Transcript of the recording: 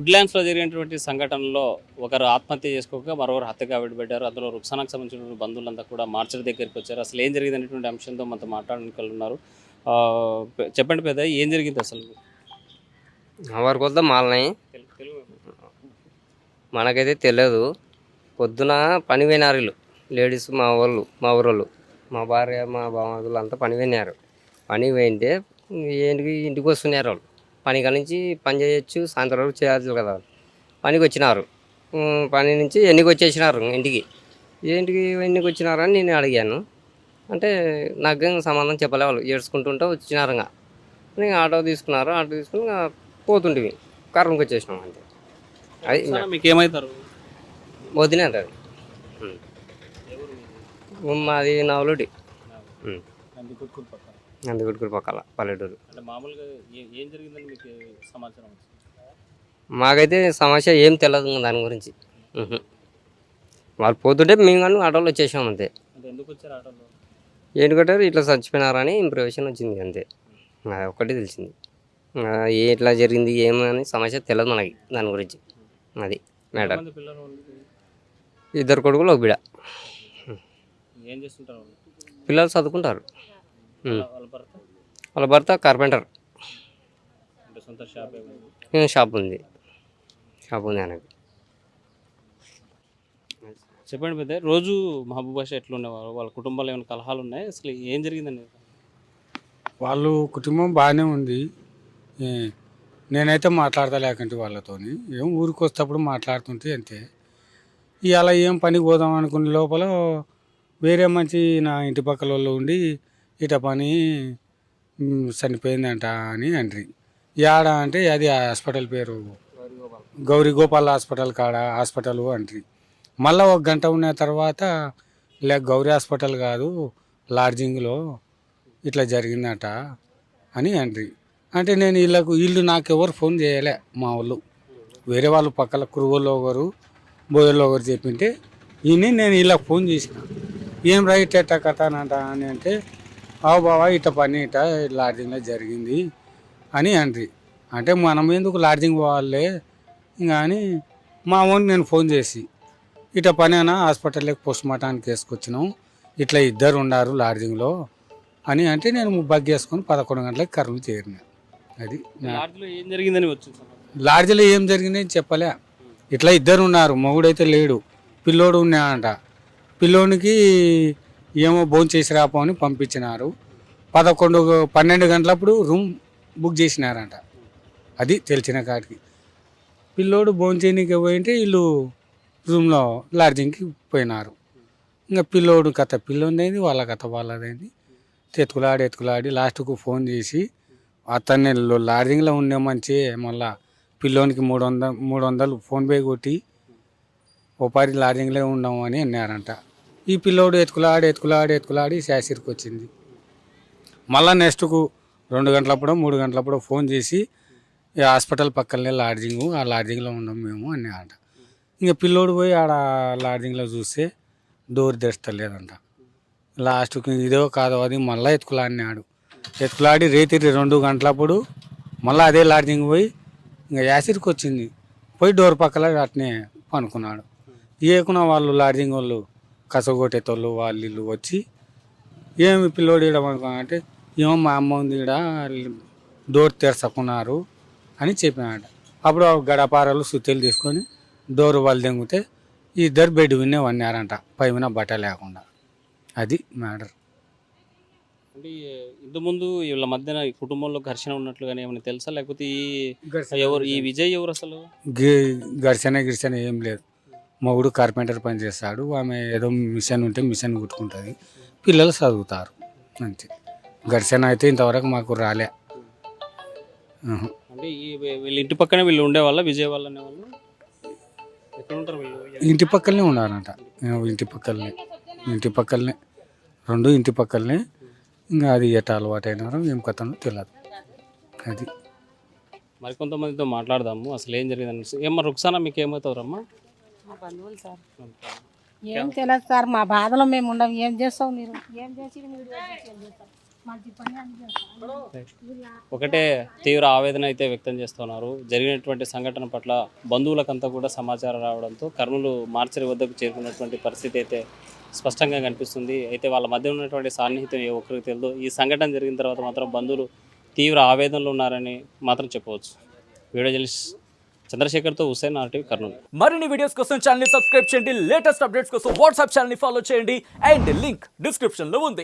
వుడ్‌ల్యాండ్స్‌లో జరిగినటువంటి సంఘటనలో ఒకరు ఆత్మహత్య చేసుకోగా మరొకరు హత్యకు గావించబడ్డారు. అందులో రుక్సానాకు సంబంధించినటువంటి బంధువులంతా కూడా మార్చరీ దగ్గరికొచ్చారు. అసలు ఏం జరిగిందనేటువంటి అంశంతో మనతో మాట్లాడడానికి ఉన్నారు. చెప్పండి పెద్దయ్య, ఏం జరిగింది అసలు? ఎవరికి వద్దాం మాలనాయి తెలుగు మనకైతే తెలియదు. పొద్దున పని పోయినారు వీళ్ళు లేడీస్, మా వాళ్ళు, మా ఊరోళ్ళు, మా భార్య, మా బామర్దులు అంతా పని పోయినారు. పని పోయింటే ఇంటికి వస్తున్నారు వాళ్ళు. పని కాడ నుంచి పని చేయొచ్చు, సాయంత్రం వరకు చేయాలి కదా. పనికి వచ్చినారు. పని నుంచి ఎన్నికి వచ్చేసినారు ఇంటికి. ఎన్నికి వచ్చినారని నేను అడిగాను. అంటే నాకేం సమాధానం చెప్పలే. వాళ్ళు ఏడ్చుకుంటుంటే వచ్చినారు. ఇంకా ఆటో తీసుకున్నారు. ఆటో తీసుకుని ఇంకా పోతుంటివి. కర్రూకి వచ్చేసినాం అంతే. అది మీకు ఏమవుతారు? వదిలే అంటారు. మాది నవలుడి, నందిగుట్కూరు పక్కల పల్లెటూరు. అంటే మామూలుగా ఏం జరిగిందని మీకు సమాచారం వచ్చింది? మాకైతే సమస్య ఏం తెలియదు దాని గురించి. వాళ్ళు పోతుంటే మేము కానీ ఆటోలో వచ్చేసాం అంతే. అంటే ఎందుకు వచ్చారు ఆటోలో? ఏంటి ఇట్లా చచ్చిపోయినారని ఇంప్రెషన్ వచ్చింది అంతే. ఒక్కటే తెలిసింది. ఎట్లా జరిగింది ఏమని సమస్య తెలియదు మనకి దాని గురించి. అది మేడం. ఇద్దరు కొడుకులు, ఒక బిడ. ఏం చేస్తుంటారు పిల్లలు? చదువుకుంటారు. వాళ్ళ భర్త కార్పెంటర్. షాప్ ఉంది ఆయనకి. చెప్పండి పెద్ద, రోజు మహబూబ్ బాషా ఎట్లుండేవారు? వాళ్ళ కుటుంబాలు ఏమైనా కలహాలు ఉన్నాయి? అసలు ఏం జరిగిందండి? వాళ్ళు కుటుంబం బాగానే ఉంది. నేనైతే మాట్లాడతలేకంటే వాళ్ళతోని ఏం ఊరికి వస్తేప్పుడు మాట్లాడుతుంటే అంతే. ఇవాళ ఏం పనికి పోదాం అనుకునే లోపల వేరే మంచి నా ఇంటి పక్కల వాళ్ళు ఉండి ఇట పని చనిపోయిందంట అని అంటారు. యాడ అంటే అది హాస్పిటల్ పేరు గౌరీ గోపాల్ హాస్పిటల్ కాడ హాస్పిటల్ అంటారు. మళ్ళీ 1 గంట ఉన్న తర్వాత గౌరీ హాస్పిటల్ కాదు, లాడ్జింగ్లో ఇట్లా జరిగిందట అని అంటారు. అంటే నేను వీళ్ళు నాకు ఎవరు ఫోన్ చేయలే. మా వాళ్ళు వేరే వాళ్ళు పక్కల కురువుల్లో ఒకరు, బోధల్లో ఒకరు చెప్పింటే నేను వీళ్ళకి ఫోన్ చేసిన. ఏం రైట్ ఎట్ట కథ అని అంటే ఆవు బావా ఇట్ట పని ఇట్ట లాడ్జింగ్లో జరిగింది అని అంటారు. అంటే మనం ఎందుకు లాడ్జింగ్ పోవాలే ఇంకా అని మా ఓన్కి నేను ఫోన్ చేసి ఇట్ట పని అయినా హాస్పిటల్లోకి పోస్ట్ మార్టానికి వేసుకొచ్చినాం, ఇట్లా ఇద్దరు ఉన్నారు లాడ్జింగ్లో అని అంటే నేను బగ్గేసుకొని 11 గంటలకు కర్నూలు చేరిన. అది ఏం జరిగిందని వచ్చింది? లాడ్జిలో ఏం జరిగిందని చెప్పలే. ఇట్లా ఇద్దరు ఉన్నారు, మొగుడైతే లేడు, పిల్లోడు ఉన్నాడంట. పిల్లోనికి ఏమో భోజనం చేసి రాపో అని పంపించినారు. 12 గంటలప్పుడు రూమ్ బుక్ చేసినారంట. అది తెలిసిన కాడికి. పిల్లోడు భోజనం చేయడానికి పోయింటే వీళ్ళు రూమ్లో లాడ్జింగ్కి పోయినారు. ఇంకా పిల్లోడు కథ పిల్లోనిదైంది, వాళ్ళ కథ వాళ్ళదైంది. ఎత్తుకులాడి లాస్ట్కు ఫోన్ చేసి అతన్ని లాడ్జింగ్లో ఉండే మంచి మళ్ళా పిల్లోనికి 300 ఫోన్పే కొట్టి ఓపారి లాడ్జింగ్లో ఉన్నాము అని అన్నారంట. ఈ పిల్లోడు ఎత్తుకులాడి శాసిరికి వచ్చింది. మళ్ళీ నెక్స్ట్కు 2 గంటలప్పుడో 3 గంటలప్పుడో ఫోన్ చేసి హాస్పిటల్ పక్కనే లాడ్జింగు, ఆ లాడ్జింగ్లో ఉన్నాం మేము అన్నారంట. ఇంకా పిల్లోడు పోయి ఆడ లాడ్జింగ్లో చూస్తే డోర్ తెస్తలేదంట. లాస్ట్కి ఇదో కాదో అది మళ్ళీ ఎత్తుకులాడి రేతిరి 2 గంటలప్పుడు మళ్ళీ అదే లాడ్జింగ్ పోయి ఇంకా యాసిడ్కి వచ్చింది. పోయి డోర్ పక్కల అట్నే పనుకున్నాడు. ఏకున్న వాళ్ళు లాడ్జింగ్ వాళ్ళు కసగొట్టేతోళ్ళు వాళ్ళు వచ్చి ఏమి పిల్లోడు ఈడ పనుకున్నాడంటే ఏమో మా అమ్మ ఉంది ఈడ డోర్ తెరచుకున్నారు అని చెప్పినాడు. అప్పుడు గడపారలు సుత్తెలు తీసుకొని డోర్ వాళ్ళు దెంగితే ఇద్దరు బెడ్ విన్నే వన్నారంట, పై మీద బట్ట లేకుండా. అది మ్యాటర్. అంటే ఇంతకుముందు వీళ్ళ మధ్యన ఈ కుటుంబంలో ఘర్షణ ఉన్నట్లుగానే ఏమైనా తెలుసా? లేకపోతే ఈ విజయ్ ఎవరు అసలు? ఘర్షణ ఏం లేదు. మొగుడు కార్పెంటర్ పని చేస్తాడు, ఆమె ఏదో మిషన్ ఉంటే మిషన్ కుట్టుకుంటుంది, పిల్లలు చదువుతారు అంతే. ఘర్షణ అయితే ఇంతవరకు మాకు రాలే. అంటే వీళ్ళ ఇంటి పక్కనే వీళ్ళు ఉండేవాళ్ళ, విజయ్ వాళ్ళు అనేవాళ్ళు? ఎక్కడ ఉంటారు వీళ్ళు? ఇంటి పక్కనే ఉన్నారంట. ఇంటి పక్కనే 2 ఇంటి పక్కనే. ఇంకా అది ఎట్ట అలవాటు అయినారో ఏం కథనో తెలియదు. అది మరికొంతమందితో మాట్లాడదాము, అసలు ఏం జరిగిందని. ఏమన్నా రుక్సానా మీకు ఏమవుతారమ్మా? మా బంధువులు సార్. ఏం తెలియదు సార్, మా బాధలో మేము ఉండవు. ఏం చేస్తావు మీరు? ఏం చేసి ఏం చేస్తాం? ఒకటే తీవ్ర ఆవేదన అయితే వ్యక్తం చేస్తున్నారు. జరిగినటువంటి సంఘటన పట్ల బంధువులకంతా కూడా సమాచారం రావడంతో కర్నూలు మార్చరి వద్దకు చేరుకున్నటువంటి పరిస్థితి అయితే స్పష్టంగా కనిపిస్తుంది. అయితే వాళ్ళ మధ్య ఉన్నటువంటి సాన్నిహిత్యం ఏ ఒక్కరికి తెలియదు. ఈ సంఘటన జరిగిన తర్వాత మాత్రం బంధువులు తీవ్ర ఆవేదనలో ఉన్నారని మాత్రం చెప్పవచ్చు. వీడియో జర్నలిస్ట్ చంద్రశేఖర్తో హుస్సేన్, RTV కర్నూలు. మరిన్ని వీడియోస్ కోసం ఛానల్ ని సబ్స్క్రైబ్ చేయండి. లేటెస్ట్ అప్డేట్స్ కోసం వాట్సాప్ ఛానల్ ని ఫాలో చేయండి. అండ్ లింక్ డిస్క్రిప్షన్ లో ఉంది.